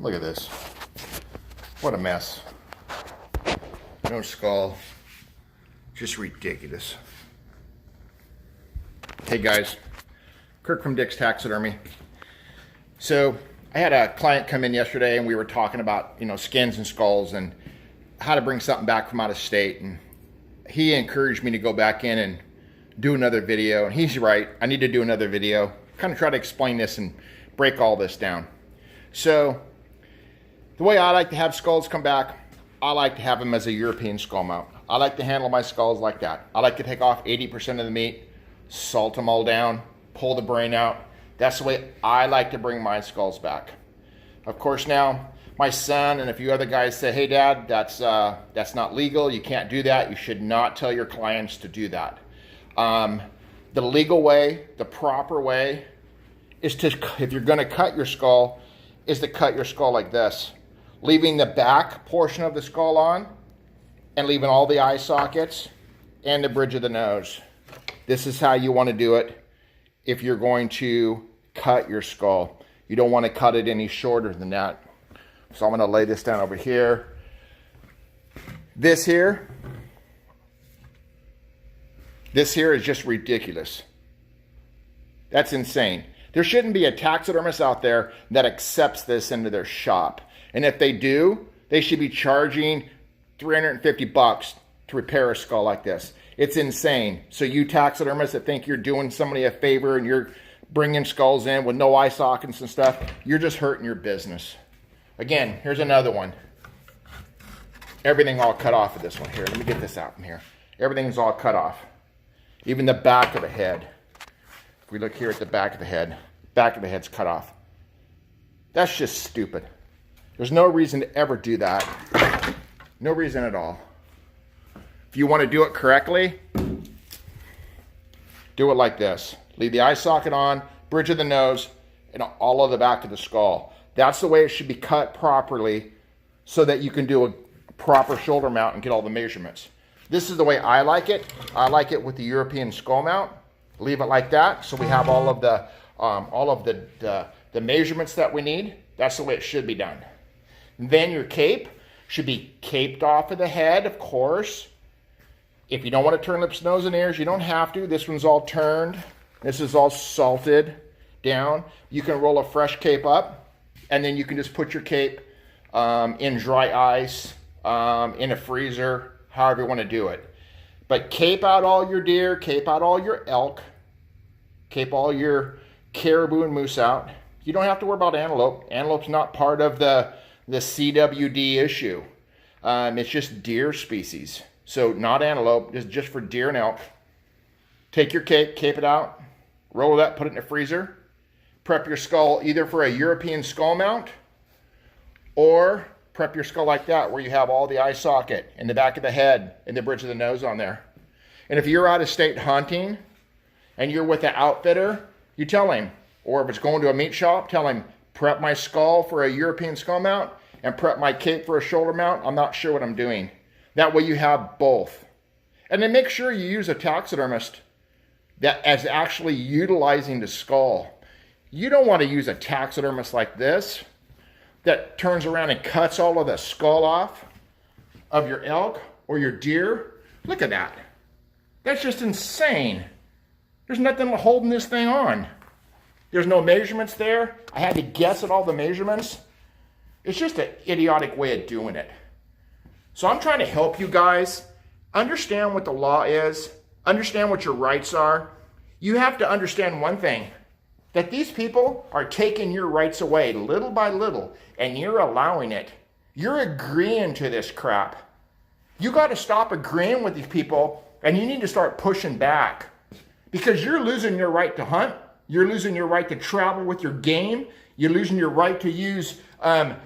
Look at this. What a mess. No skull. Just ridiculous. Hey guys, Kirk from Dick's Taxidermy. So I had a client come in yesterday and we were talking about, skins and skulls and how to bring something back from out of state. And he encouraged me to go back in and do another video. And he's right, I need to do another video. Kind of try to explain this and break all this down. So the way I like to have skulls come back, I like to have them as a European skull mount. I like to handle my skulls like that. I like to take off 80% of the meat, salt them all down, pull the brain out. That's the way I like to bring my skulls back. Of course now, my son and a few other guys say, hey Dad, that's not legal, you can't do that, you should not tell your clients to do that. The legal way, the proper way, is to, if you're gonna cut your skull, is to cut your skull like this, leaving the back portion of the skull on and leaving all the eye sockets and the bridge of the nose. This is how you want to do it if you're going to cut your skull. You don't want to cut it any shorter than that. So I'm going to lay this down over here. This here is just ridiculous. That's insane. There shouldn't be a taxidermist out there that accepts this into their shop. And if they do, they should be charging $350 to repair a skull like this. It's insane. So you taxidermists that think you're doing somebody a favor and you're bringing skulls in with no eye sockets and stuff, you're just hurting your business. Again, here's another one. Everything all cut off of this one here. Let me get this out from here. Everything's all cut off. Even the back of the head. If we look here at the back of the head's cut off. That's just stupid. There's no reason to ever do that. No reason at all. If you want to do it correctly, do it like this. Leave the eye socket on, bridge of the nose, and all of the back of the skull. That's the way it should be cut properly so that you can do a proper shoulder mount and get all the measurements. This is the way I like it. I like it with the European skull mount. Leave it like that so we have all of the measurements that we need. That's the way it should be done. Then your cape should be caped off of the head, of course. If you don't want to turn lips, nose, and ears, you don't have to. This one's all turned. This is all salted down. You can roll a fresh cape up, and then you can just put your cape in dry ice, in a freezer, however you want to do it. But cape out all your deer, cape out all your elk, cape all your caribou and moose out. You don't have to worry about antelope. Antelope's not part of the CWD issue. It's just deer species. So not antelope, just for deer and elk. Take your cape it out, roll it up, put it in the freezer. Prep your skull either for a European skull mount or prep your skull like that where you have all the eye socket in the back of the head and the bridge of the nose on there. And if you're out of state hunting and you're with the outfitter, you tell him, or if it's going to a meat shop, tell him, prep my skull for a European skull mount and prep my cape for a shoulder mount. I'm not sure what I'm doing. That way you have both. And then make sure you use a taxidermist that is actually utilizing the skull. You don't want to use a taxidermist like this that turns around and cuts all of the skull off of your elk or your deer. Look at that. That's just insane. There's nothing holding this thing on. There's no measurements there. I had to guess at all the measurements. It's just an idiotic way of doing it. So I'm trying to help you guys understand what the law is, understand what your rights are. You have to understand one thing, that these people are taking your rights away little by little, and you're allowing it. You're agreeing to this crap. You got to stop agreeing with these people, and you need to start pushing back, because you're losing your right to hunt. You're losing your right to travel with your game. You're losing your right to use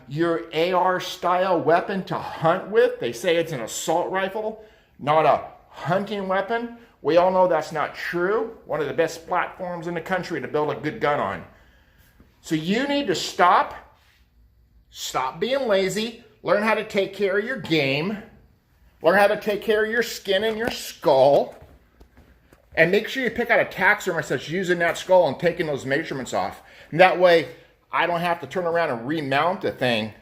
your AR-style weapon to hunt with. They say it's an assault rifle, not a hunting weapon. We all know that's not true. One of the best platforms in the country to build a good gun on. So you need to stop being lazy, learn how to take care of your game, learn how to take care of your skin and your skull, and make sure you pick out a taxidermist that's using that skull and taking those measurements off. And that way, I don't have to turn around and remount the thing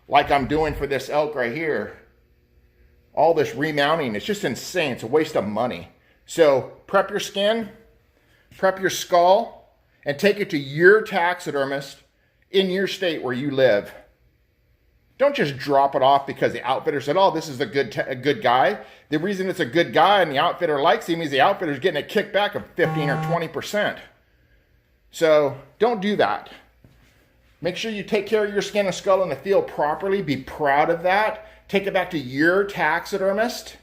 like I'm doing for this elk right here. All this remounting, it's just insane. It's a waste of money. So prep your skin, prep your skull, and take it to your taxidermist in your state where you live. Don't just drop it off because the outfitter said, oh, this is a good guy. The reason it's a good guy and the outfitter likes him is the outfitter's getting a kickback of 15 or 20%. So don't do that. Make sure you take care of your skin and skull in the field properly. Be proud of that. Take it back to your taxidermist.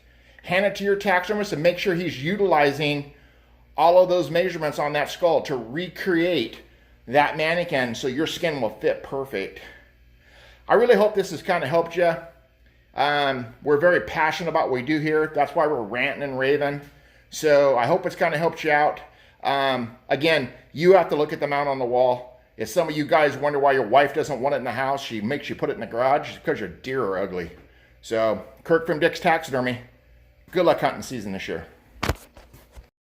Hand it to your taxidermist and make sure he's utilizing all of those measurements on that skull to recreate that mannequin so your skin will fit perfect. I really hope this has kind of helped you. We're very passionate about what we do here. That's why we're ranting and raving. So I hope it's kind of helped you out. Again, you have to look at the mount on the wall. If some of you guys wonder why your wife doesn't want it in the house, she makes you put it in the garage, it's because your deer are ugly. So, Kirk from Dick's Taxidermy, good luck hunting season this year.